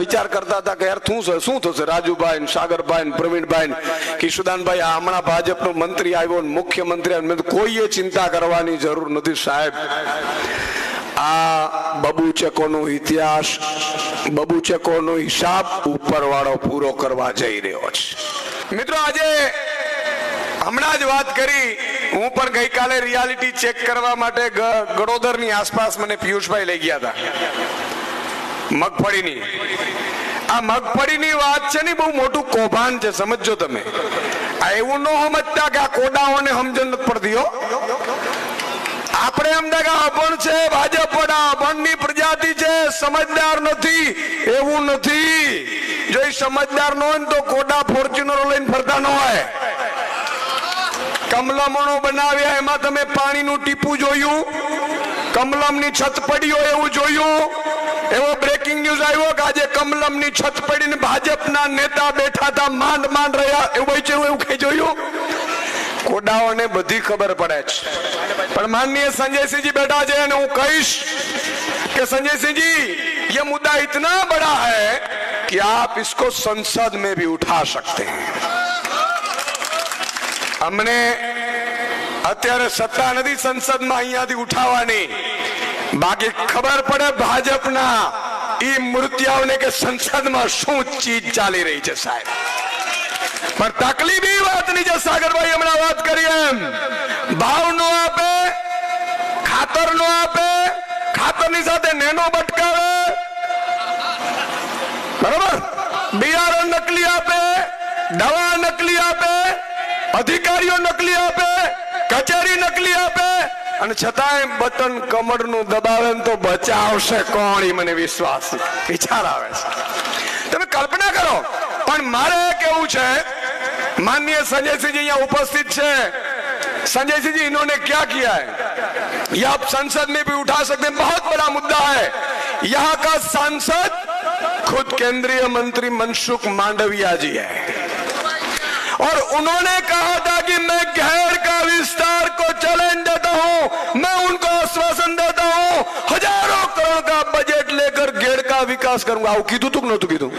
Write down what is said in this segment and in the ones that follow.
વિચાર કરતા હતા કે યાર શું થશે, રાજુભાઈ, સાગરભાઈ, પ્રવીણભાઈ, કિશુદાનભાઈ, આ હમણાં ભાજપનો મંત્રી આવ્યો, મુખ્યમંત્રી આવ્યો, કોઈએ ચિંતા કરવાની જરૂર નથી સાહેબ. આ બબુચકોનો ઇતિહાસ, બબુચકોનો હિસાબ ઉપરવાળો પૂરો કરવા જઈ રહ્યો છે. મિત્રો આજે હમણાં જ વાત કરી, હું પણ ગઈકાલે રિયાલિટી ચેક કરવા માટે ગડોદરની આસપાસ મને પિયુષભાઈ લઈ ગયા હતા. મગફળીની આ મગફળીની વાત છે ને, બહુ મોટું કૌભાંડ છે, સમજો તમે. આ એવું ન સમજતા કે આ કોડાઓને સમજણ નથી પડતી હો. આપણે એમ કે અભણ છે ભાજપ, અભણની પ્રજાતિ છે, સમજદાર નથી, એવું નથી. જો એ સમજદાર ન હોય તો કોડા ફોર્ચ્યુનરો લઈને ફરતા ન હોય. કમલમણો બનાવ્યા, એમાં તમે પાણીનું ટીપું જોયું, કમલમની છત પડી હોય એવું જોયું. એવો બ્રેકિંગ ન્યૂઝ આવ્યો કે આજે કમલમની છત પડીને ભાજપના નેતા બેઠા હતા, માંડ રહ્યા, એવું કઈ જોયું? કોડાઓને બધી ખબર પડે છે. પણ માનनीय संजयसिंह जी बैठा है, અને હું કહીશ कि संजय जी ये मुद्दा इतना बड़ा है कि आप इसको संसद में भी उठा सकते हैं. हमने અત્યારે સત્તા નથી સંસદમાં અહીંયાથી ઉઠાવવાની, બાકી ખબર પડે ભાજપના ઈ મૂર્તિઓને કે સંસદમાં શું ચીજ ચાલી રહી છે સાહેબ. પણ તકલીફ એ વાતની છે, સાગરભાઈ હમણાં વાત કરી એમ, ભાવ નો આપે, ખાતર નો આપે, ખાતરની સાથે નેનો બટકાવે, બરોબર, બિયારણ નકલી આપે, દવા નકલી આપે, અધિકારીઓ નકલી આપે, કચેરી નકલી આપે, અને છતાંય બટન કમરનું દબાવે તો બચાવશે કોણ? એ મને વિચાર આવે છે. તમે કલ્પના કરો. પણ મારે કેવું છે, माननीय संजय सिंह जी यहाँ उपस्थित है. संजय सिंह जी इन्होंने क्या किया है ये आप संसद में भी उठा सकते हैं. बहुत बड़ा मुद्दा है. यहाँ का सांसद खुद केंद्रीय मंत्री मनसुख मांडविया जी है, और उन्होंने कहा था कि मैं घेर का विस्तार को चैलेंज देता हूं, मैं उनको आश्वासन देता हूं, हजारों करोड़ का बजट लेकर घेर का विकास करूंगा. आવું કીધું તું કે નહોતું કીધું?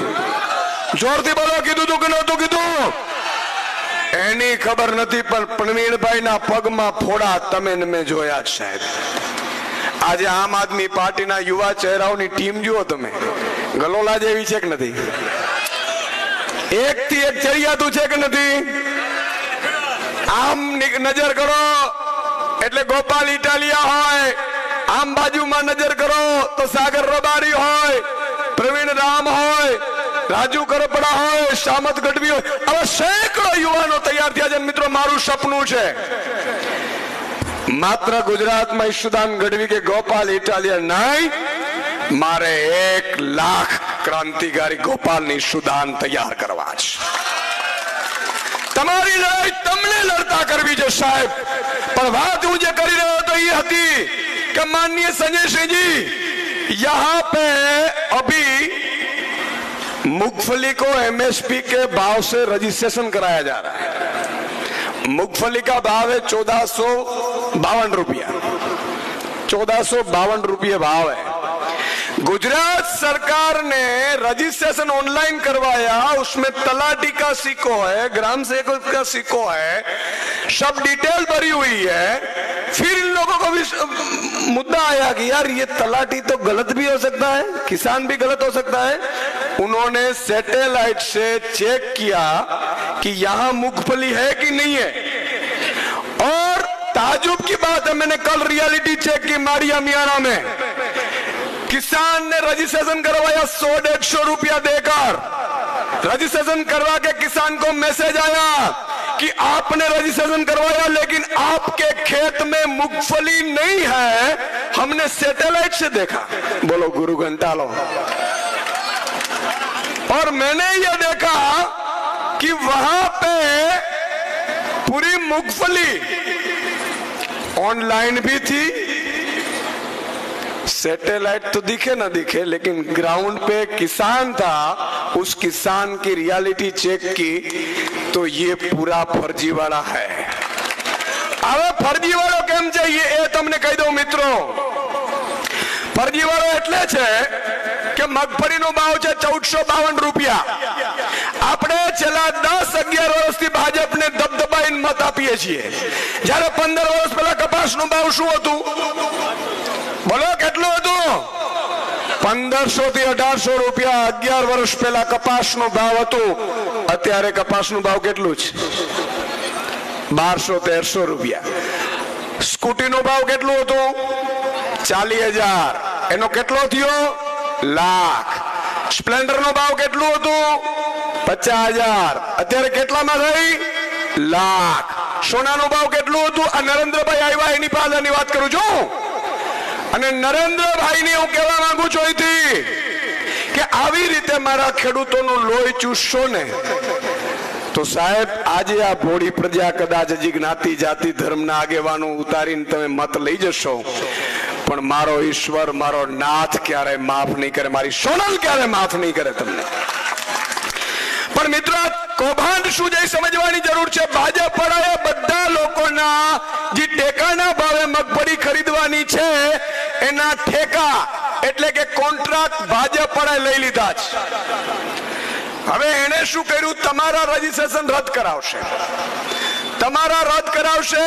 જોરથી બોલો, કીધું તું કે નહોતું કીધું? એની ખબર નથી, પણ પ્રવીણભાઈના પગમાં ફોડા તમે ને મેં જોયા છે સાહેબ. આજે આમ આદમી પાર્ટીના યુવા ચહેરાઓની ટીમ જુઓ તમે, ગલોલા જેવી છે કે નથી? એક થી એક ચડિયાતું છે કે નથી? આમ નજર કરો એટલે ગોપાલ ઇટાલિયા હોય, આમ બાજુમાં નજર કરો તો સાગર રબારી હોય, પ્રવીણ રામ હોય, રાજુ કરપડા હોય, શામત ગઢવી હોય, આવા સેંકડો યુવાનો તૈયાર થયા છે. મિત્રો મારું સપનું છે માત્ર ગુજરાતમાં ઈશુદાન ગઢવી કે ગોપાલ ઇટાલિયા નહીં, મારે 1 લાખ ક્રાંતિકારી ગોપાલની ઈશુદાન તૈયાર કરવા છે. તમારી લડાઈ તમને લડતા કરવી છે સાહેબ. પણ વાત હું જે કરી રહ્યો હતો એ હતી કે માનनीय संजय सिंह जी यहाँ पे अभी मूंगफली को एमएसपी के भाव से रजिस्ट्रेशन कराया जा रहा है. मूंगफली का भाव है 1452 रुपया, 1452 रुपये भाव है. गुजरात सरकार ने रजिस्ट्रेशन ऑनलाइन करवाया, उसमें तलाटी का सिक्को है, ग्राम सेवक का सिक्को है, सब डिटेल भरी हुई है. फिर इन लोगों को भी मुद्दा आया कि यार ये तलाटी तो गलत भी हो सकता है, किसान भी गलत हो सकता है. उन्होंने सैटेलाइट से चेक किया कि यहाँ मूंगफली है कि नहीं है. और ताजुब की बात है, मैंने कल रियलिटी चेक की मारिया मियाना में, किसान ने रजिस्ट्रेशन करवाया 100-150 रुपया देकर. रजिस्ट्रेशन करवा के किसान को मैसेज आया कि आपने रजिस्ट्रेशन करवाया लेकिन आपके खेत में मूंगफली नहीं है, हमने सैटेलाइट से देखा. बोलो गुरु घंटालो. और मैंने यह देखा कि वहां पे पूरी मूंगफली ऑनलाइन भी थी, सैटेलाइट तो दिखे ना दिखे, लेकिन ग्राउंड पे किसान था. उस किसान की रियलिटी चेक की तो ये पूरा फर्जीवाड़ा है. હવે ફર્જીવાળો કેમ છે એ તમને કહી દઉં મિત્રો. ફર્જીવાળો એટલે છે કે મગફળીનો ભાવ છે 1452 રૂપિયા. આપણે છેલ્લા 10-11 વર્ષથી ભાજપને દબદબાઈને મત આપીએ છીએ. જ્યારે 15 વર્ષ પહેલા કપાસનો ભાવ શું હતું? બોલો કેટલું હતું? 1500 થી 1800 રૂપિયા 11 વર્ષ પહેલા કપાસનો ભાવ હતો. અત્યારે કપાસનો ભાવ કેટલું છે? 1200-1300 રૂપિયા. સ્કૂટીનો ભાવ કેટલું હતું? 40,000. એનો કેટલો થયો? લાખ. સ્પ્લેન્ડરનો ભાવ કેટલું હતું? 50,000. અત્યારે કેટલામાં થઈ? લાખ. સોનાનો ભાવ કેટલું હતું? આ નરેન્દ્રભાઈ આવ્યા એની પાછળની વાત કરું છું. અને નરેન્દ્રભાઈને હું કહેવા માંગુ છું અહીંથી કે આવી રીતે મારા ખેડૂતોનું લોહી ચૂસશો ને તો સાહેબ આજે આ ભોળી પ્રજા કદાચ હજી જ્ઞાતિ જાતિ ધર્મના આગેવાનો ઉતારીને તમે મત લઈ જશો, પણ મારો ઈશ્વર મારો નાથ ક્યારે માફ નહીં કરે, મારી સોનલ ક્યારે માફ નહીં કરે તમને. પણ મિત્રો કૌભાંડ શું છે સમજવાની જરૂર છે. ભાજપ વાળાએ બધા લોકોના જે ટેકાના ભાવે મગફળી ખરીદવાની છે એના ઠેકા એટલે કે કોન્ટ્રાક્ટ ભાજપ વાળાએ લઈ લીધા છે. હવે એને શું કર્યું? તમારા રજીસ્ટ્રેશન રદ કરાવશે. તમારા રદ કરાવશે,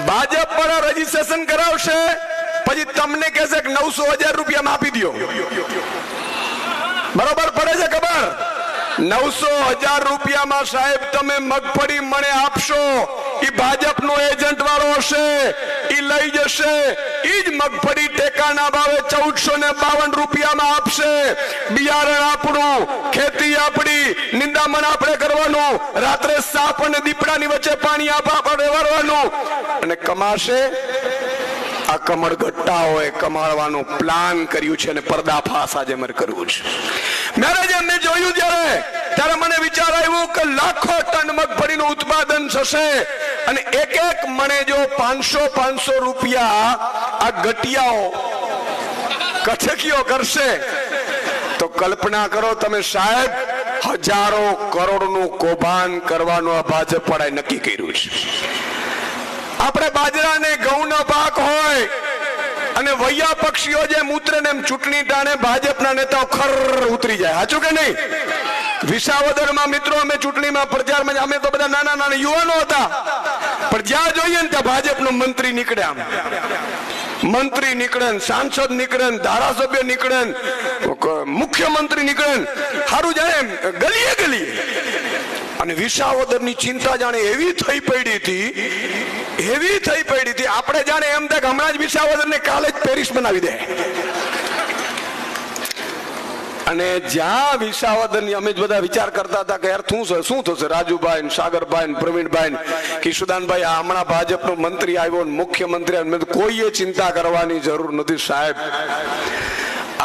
ભાજપ વાળા રજીસ્ટ્રેશન કરાવશે, પછી તમને કહેશે કે 900,000 રૂપિયામાં આપી દો. બરોબર પડે છે ખબર? 900,000 રૂપિયામાં સાહેબ તમે મગફળી મને આપશો, એ ભાજપનો એજન્ટ વાળો હશે, એ લઈ જશે, એ જ મગફળી ટેકાના ભાવે 1452 રૂપિયામાં આપશે. બિયારણ આપણું, ખેતી આપણી, નિંદામણ આપણે કરવાનું, રાત્રે સાપ અને દીપડાની વચ્ચે પાણી આપણે વાળવાનું અને કમાશે. આ કમળ ગટ્ટાઓએ કમાવાનું પ્લાન કર્યું છે અને પર્દાફાશ આજે મારે કરવું છે. મેં જોયું ત્યારે મને વિચાર આવ્યો કે લાખો ટન મગફળીનું ઉત્પાદન થશે અને એક એક મણે જો 500 રૂપિયા આ ગટિયાઓ કચકીઓ કરશે તો કલ્પના કરો તમે સાહેબ, હજારો કરોડનું કૌભાંડ કરવાનું આ ભાજપ વાળાએ નક્કી કર્યું છે. આપણે બાજરા ને ઘઉંનો પાક હોય અને વૈયા પક્ષીઓ જે મૂત્ર ને ચૂંટણી ટાણે ભાજપના નેતાઓ ખર ઉતરી જાય. સાચું કે નહીં? વિસાવદરમાં મિત્રો અમે ચૂંટણીમાં પ્રચારમાં અમે તો બધા નાના નાના યુવાનો હતા, પણ જ્યાં જોઈએ ને ત્યાં ભાજપનો મંત્રી નીકળે, આમ મંત્રી નીકળે, સાંસદ નીકળે, ધારાસભ્ય નીકળે, મુખ્યમંત્રી નીકળે, સારું જાણે ગલીએ ગલીએ. અને વિસાવદરની ચિંતા જાણે એવી થઈ પડી હતી, આપણે જાણે એમ થાય હમણાં જ વિસાવદરને કાલે જ પેરિસ બનાવી દે. અને જ્યાં વિસાવદરની અમે બધા વિચાર કરતા હતા કે યાર શું થશે, રાજુભાઈ, સાગરભાઈ, પ્રવીણભાઈ, કિશુદાનભાઈ, આ હમણાં ભાજપનો મંત્રી આવ્યો, મુખ્યમંત્રી આવ્યો, કોઈએ ચિંતા કરવાની જરૂર નથી સાહેબ.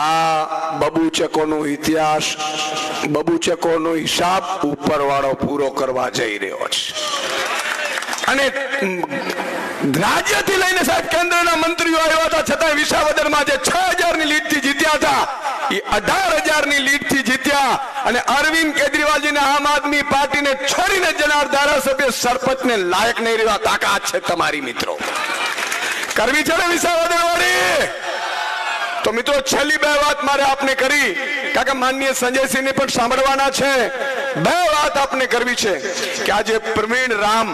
આ બબુચકોનો ઇતિહાસ, બબુચકોનો હિસાબ ઉપરવાળો પૂરો કરવા જઈ રહ્યો છે. અને રાજ્યથી લઈને સાહેબ કેન્દ્રના મંત્રીઓ આવ્યા હતા, છતાં વિસાવદરમાં જે 6,000 ની લીડથી જીત્યા હતા એ 18,000 ની લીડથી જીત્યા. અને અરવિંદ કેજરીવાલજીને આમ આદમી પાર્ટીને છોડીને જનાર ધારાસભ્ય સરપંચને લાયક નહીં રહેવા તાકાત છે તમારી મિત્રો. કરવી છે ને વિસાવદર વાળી? તો મિત્રો છેલ્લી બે વાત મારે આપને કરી, કારણ કે માનનીય સંજયસિંહને પણ સાંભળવાના છે. બે વાત આપને કરવી છે કે આજે પ્રવીણ રામ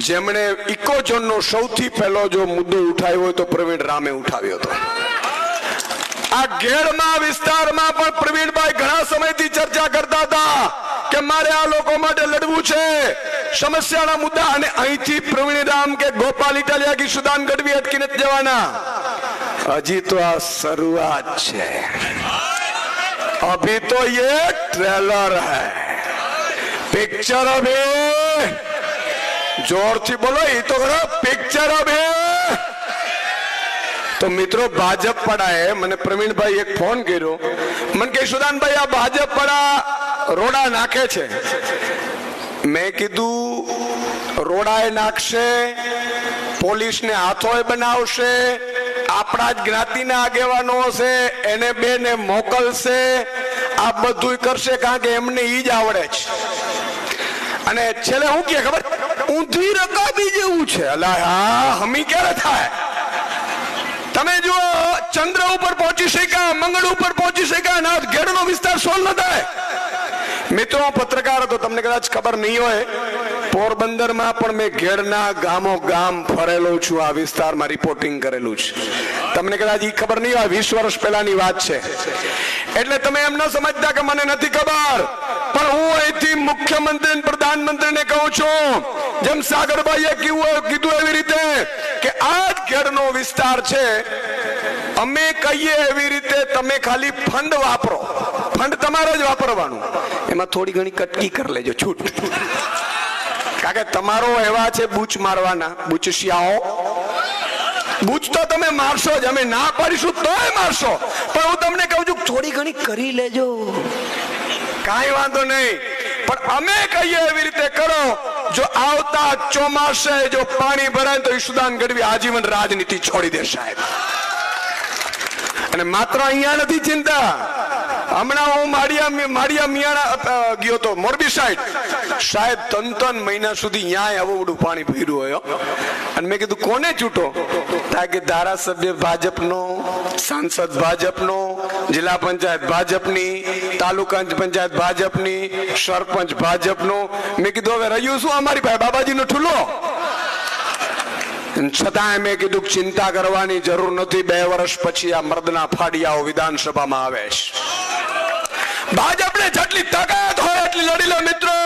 જેમણે ઇકોઝોનનો સૌથી પહેલો જો મુદ્દો ઉઠાવ્યો હોય તો પ્રવીણ રામે ઉઠાવ્યો હતો. આ ગેડમાં વિસ્તારમાં પણ પ્રવીણભાઈ ઘણા સમયથી ચર્ચા કરતા હતા કે મારે આ લોકો માટે લડવું છે, સમસ્યાના મુદ્દા. અને અહીંથી પ્રવીણ રામ કે ગોપાલ ઇટાલિયા કે સુદાન ગઢવી અટકી નથી જવાના. હજી તો આ શરૂઆત છે, અભી તો ये ट्रेलर है, पिक्चर अभी जोरથી બોલો, એ તો ખરો પિક્ચર અભી. તો મિત્રો ભાજપ પડાએ મને પ્રવીણભાઈ એક ફોન કર્યો, મને કે સુદાનભાઈ આ ભાજપ પડા રોડા નાખે છે. મેં કીધું રોડાએ નાખશે, પોલીસને હાથોય બનાવશે, આપણા જ જ્ઞાતિના આગેવાનો હશે એને બેને મોકલશે, આ બધું કરશે, કારણ કે એમને ઈ જ આવડે છે. અને છેલ્લે હું કે ખબર, ઊંધી રકાબી જેવું છે. અલા હા, હમી ક્યારે થાય? તમે જુઓ ચંદ્ર ઉપર પહોંચી પહોંચી શક્યા, મંગળ ઉપર પહોંચી શક્યા, ના ઘેડનો વિસ્તાર સોલ્વ ન થાય. મિત્રો પત્રકાર હતો, તમને કદાચ ખબર નહીં હોય, પોરબંદરમાં પણ મેં ઘેડના ગામો ગામ ફરેલો છું, આ વિસ્તારમાં રિપોર્ટિંગ કરેલું છે. તમને કદાચ એ ખબર નહીં હોય, 20 વર્ષ પહેલાની વાત છે. એટલે તમે એમ ન સમજતા કે મને નથી ખબર, પણ હું અહીંથી મુખ્યમંત્રી પ્રધાનમંત્રીને કહું છું, જેમ સાગરભાઈએ કીધું એવી રીતે કે આ જ ઘેડનો વિસ્તાર છે. અમે કહીએ એવી રીતે તમે ખાલી ફંડ વાપરો, ફંડ તમારે જ વાપરવાનું, એમાં થોડી ઘણી કટકી કરી લેજો, છૂટ. કારણ કે તમારો એવા છે બૂચ મારવાના, બૂચશિયાઓ. બૂચ તો તમે મારશો જ, અમે ના પાડીશું તોય મારશો, પણ હું તમને કહું છું થોડી ઘણી કરી લેજો, કાંઈ વાંધો નહીં. પણ અમે કહીએ એવી રીતે કરો. જો આવતા ચોમાસે જો પાણી ભરાય તો ઈશુદાન ગઢવી આજીવન રાજનીતિ છોડી દે સાહેબ. અને માત્ર અહીંયા નથી ચિંતા, હમણાં હું માળિયા મિયાણા ગયો તો, મોરબી સાઈડ સાહેબ 3 મહિના સુધી ન્યાય આવડું પાણી ભર્યું હોય. અને મેં કીધું કોને ચૂંટો? કે ધારાસભ્ય ભાજપનો, સાંસદ ભાજપનો, જિલ્લા પંચાયત ભાજપની, તાલુકા પંચાયત ભાજપની, સરપંચ ભાજપનો. મેં કીધું હવે રહ્યું શું અમારી પાસે? બાબાજીનો ઠુલો. છતાં મેં કીધું ચિંતા કરવાની જરૂર નથી, 2 વર્ષ પછી આ મર્દના ફાડિયાઓ વિધાનસભામાં આવે છે. ભાજપને જેટલી તાકાત હોય એટલી લડી લો મિત્રો,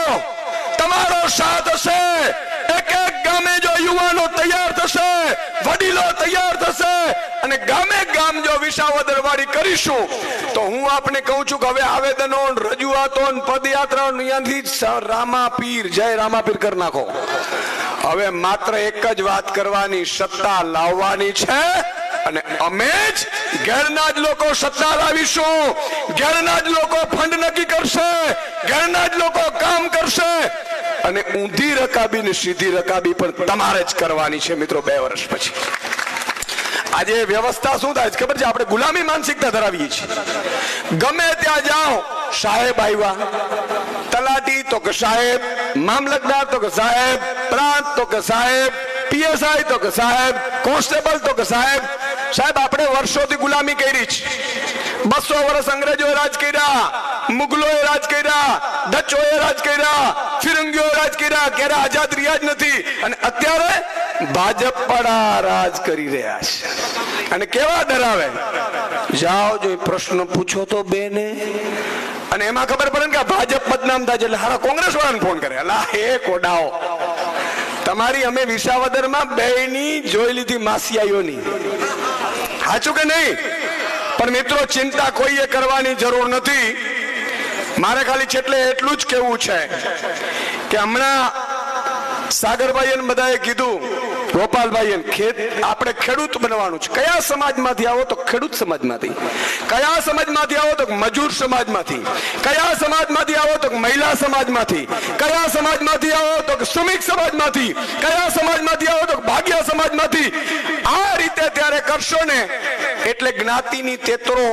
તમારો સાથ હશે. એક એક ગામે જો યુવાનો તૈયાર થશે, વડીલો તૈયાર થશે, અને ગામે ગામ જો વિસાવદરવાડી કરીશું, તો હું આપને કહું છું કે હવે આવેદનો, રજૂઆતો, પદયાત્રા અહીંયાથી રામાપીર, જય રામાપીર કરી નાખો. હવે માત્ર એક જ વાત કરવાની, સત્તા લાવવાની છે. અને અમે જ ઘેરના જ લોકો સત્તા લાવીશું, ઘેરના જ લોકો ફંડ નક્કી કરશે, ઘેરના જ લોકો કામ કરશે. અને ઊંધી રકાબી ને સીધી રકાબી પણ તમારે જ કરવાની છે મિત્રો 2 વર્ષ પછી. આજે વ્યવસ્થા શું થાય ખબર છે? આપણે ગુલામી માનસિકતા ધરાવીએ છીએ. ગમે ત્યાં જાઓ, સાહેબ આવ્યા, તલાટી તો કે સાહેબ, મામલતદાર તો કે સાહેબ, પ્રાંત તો કે સાહેબ, પીએસઆઈ તો કે સાહેબ, કોન્સ્ટેબલ તો કે સાહેબ. સાહેબ આપણે વર્ષોથી ગુલામી કરી છે. 200 વર્ષ અંગ્રેજોએ રાજ કર્યા, મુગલોએ રાજ કર્યા, ડચોએ રાજ કર્યા, ફિરંગીઓએ રાજ કર્યા, ક્યારે આઝાદ રહ્યા જ નથી. અને અત્યારે ભાજપ પડા રાજ કરી રહ્યા છે. અને કેવા ડરાવે, જાઓ જો પ્રશ્ન પૂછો તો બેને, અને એમાં ખબર પડે કે ભાજપ બદનામ થાય છે એટલે હારા કોંગ્રેસ વાળાને ફોન કરે, અલા હે કોડાઓ, તમારી અમે વિસાવદરમાં બેની જોઈ લીધી માસિયાઈઓની. સાચું કે નહીં? પણ મિત્રો ચિંતા કોઈએ કરવાની જરૂર નથી. મારે ખાલી છેલ્લે એટલું જ કહેવું છે કે હમણાં સાગરભાઈ બધાએ કીધું, ગોપાલભાઈ, આપણે ખેડૂત બનવાનું છે. કયા સમાજમાંથી આવો? તો ખેડૂત સમાજમાંથી. કયા સમાજમાંથી આવો? તો મજૂર સમાજમાંથી. કયા સમાજમાંથી આવો? તો મહિલા સમાજમાંથી. કયા સમાજમાંથી આવો? તો શ્રમિક સમાજમાંથી. કયા સમાજમાંથી આવો? તો ભાગ્ય સમાજમાંથી. આ રીતે ત્યારે કરશો ને એટલે જ્ઞાતિની તેતરો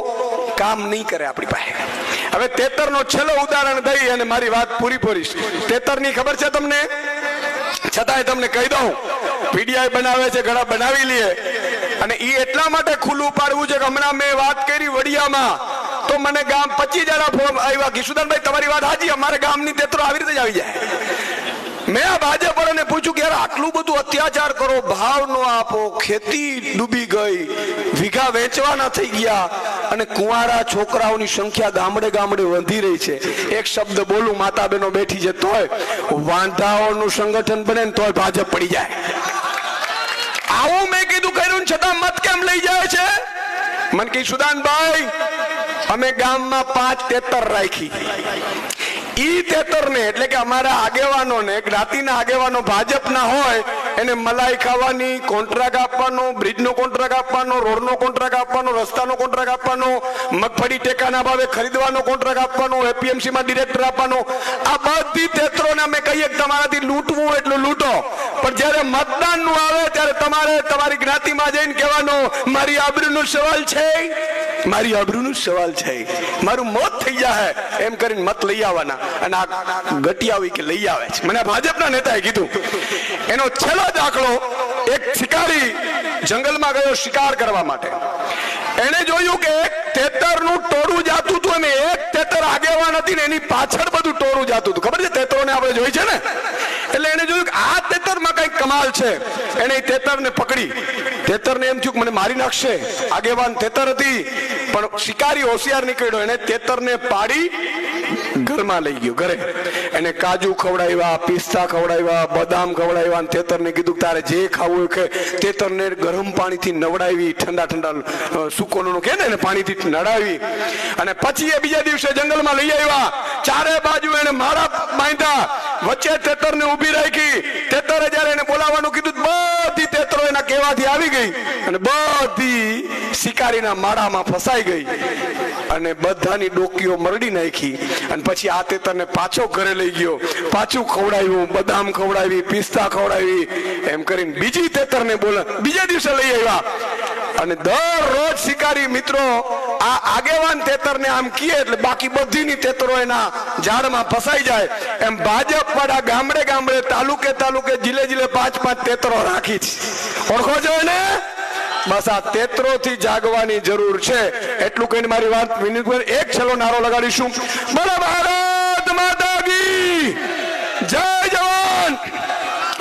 કામ નહીં કરે આપણી પાસે. હવે તેતરનો છેલ્લો ઉદાહરણ દઈ અને મારી વાત પૂરી કરીશ. તેતરની ખબર છે તમને? છતાંય તમને કહી દઉં, પીડીઆઈ બનાવે છે, ઘણા બનાવી લે. અને એ એટલા માટે ખુલ્લું પાડવું છે કે હમણાં મેં વાત કરી વડિયામાં, તો મને ગામ 25 જણા ફોન આવ્યા કે સુદાનભાઈ તમારી વાત હાજી, અમારે ગામની તેતરો આવી રીતે જ આવી જાય. મેં આ ભાજપ વાળાને પૂછ્યું કે યાર આટલું બધું અત્યાચાર કરો, ભાવ નો આપો, ખેતી ડૂબી ગઈ, વીઘા વેચવાના થઈ ગયા, અને કુંવારા છોકરાઓની સંખ્યા ગામડે ગામડે વધી રહી છે. એક શબ્દ બોલું, માતા બહેનો બેઠી છે તોય વાંધાઓનું સંગઠન બને ને તોય ભાજપ પડી જાય. આવું મેં કીધું કર્યું, છતાં મત કેમ લઈ જાય છે? મને કહી સુદાનભાઈ અમે ગામમાં 5 તેતર રાખી. ઈ તેતરને એટલે કે અમારા આગેવાનો ને, જ્ઞાતિના આગેવાનો ભાજપના હોય, એને મલાઈ ખાવાની, કોન્ટ્રાક્ટ આપવાનો, બ્રિજનો કોન્ટ્રાક્ટ આપવાનો, રોડનો કોન્ટ્રાક્ટ આપવાનો, રસ્તાનો કોન્ટ્રાક્ટ આપવાનો, મગફળી ટેકાના ભાવે ખરીદવાનો કોન્ટ્રાક્ટ આપવાનો, એપીએમસી માં ડિરેક્ટર આપવાનો. આ બધી તેતરોને અમે કહીએ કે તમારાથી લૂંટવું એટલું લૂંટો, પણ જ્યારે મતદાન નું આવે ત્યારે તમારે તમારી જ્ઞાતિમાં જઈને કહેવાનું મારી આબરૂનો સવાલ છે, મારી આબરૂનો સવાલ છે, મારું મોત થઈ જાય, એમ કરીને મત લઈ આવવાના. અને આ ગટિયાવી કે લઈ આવે છે. મને ભાજપના નેતાએ કીધું, એનો છેલ્લો દાખલો, એક શિકારી જંગલમાં ગયો શિકાર કરવા માટે. એને જોયું કે એક તેતરનું ટોળું જાતું હતું અને એક તેતર આગેવાન હતી ને એની પાછળ બધું ટોળું જાતું હતું. ખબર છે તેતરોને આપણે જોઈ છે ને? એટલે એને જોયું કે આ તેતરમાં કઈક કમાલ છે. એને તેતરને પકડી. તેતરને એમ થયું કે મને મારી નાખશે. આગેવાન તેતર હતી પણ શિકારી હોશિયાર નીકળ્યો. એને તેતરને પાડી ઘરમાં લઈ ગયો. ઘરે એને કાજુ ખવડાવ્યા, પિસ્તા ખવડાવ્યા, બદામ ખવડાવ્યા. તેતરને કીધું તારે જે ખાવું હોય કે તેતરને ગરમ પાણીથી નવડાવી, ઠંડા ઠંડા સુકોનું કે ને પાણીથી નડાવી. અને પછી એ બીજા દિવસે જંગલમાં લઈ આવ્યા. ચારે બાજુ એને માળા બાંધ્યા, વચ્ચે તેતરને ઊભી રાખી. તેતરે જયારે એને બોલાવવાનું કીધું બધી તેતરો એના કહેવાથી આવી ગઈ અને બધી શિકારીના માળામાં ફસાઈ ગઈ અને બધાની ડોકીઓ મરડી નાખી. અને પછી આ તેતરને પાછો ઘરે લઈ ગયો, પાછું ખવડાવ્યું, બદામ ખવડાવી, પિસ્તા ખવડાવી. એમ કરીને બીજી તેતરને બોલા બીજા દિવસે લઈ આવ્યા. અને દરરોજ શિકારી મિત્રો આ આગેવાન તેતરને આમ કીએ એટલે બાકી બધીની તેતરો એના ઝાડમાં ફસાઈ જાય. એમ ભાજપ વાળા ગામડે ગામડે, તાલુકે તાલુકે, જિલ્લે જિલ્લે 5-5 તેતરો રાખી છે. ઓળખો છો એને? બસ આ તેતરોથી જાગવાની જરૂર છે. એટલું કહીને મારી વાત વિનીતભાઈ એક છેલ્લો નારો લગાડીશું. બોલો ભારત માતા કી જય જવાન.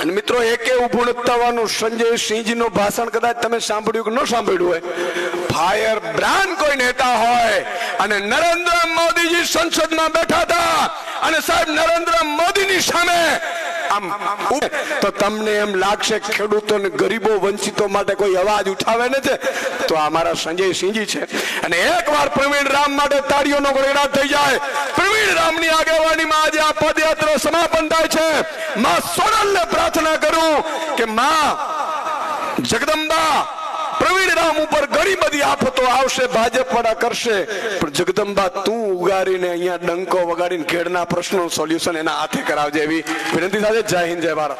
અને મિત્રો એકે ઉભું નથી થવાનું. સંજય સિંહજી નું ભાષણ કદાચ તમે સાંભળ્યું કે ન સાંભળ્યું હોય, ફાયર બ્રાન્ડ કોઈ નેતા હોય અને નરેન્દ્ર મોદીજી સંસદમાં બેઠા હતા અને સાહેબ નરેન્દ્ર મોદીની સામે આમ તો તમને એમ લાગશે ખેડૂતો ને ગરીબો વંચિતો માટે કોઈ અવાજ ઉઠાવે ને છે તો આ મારા સંજય સિંહજી છે. અને એકવાર પ્રવીણ રામ માટે તાળીઓનો ગળગડાટ થઈ જાય. પ્રવીણ રામની આગેવાનીમાં આજે આ પદયાત્રા સમાપન થાય છે. માં સોનલને પ્રાર્થના કરું કે માં જગદંબા પ્રવીણ રામ ઉપર ઘણી બધી આફતો આવશે, ભાજપ વાળા કરશે, પણ જગદંબા તું ઉગારીને અહીંયા ડંકો વગાડીને ખેડના પ્રશ્નો સોલ્યુશન એના હાથે કરાવજે એવી વિનંતી સાથે. જય હિન્દ, જય ભારત.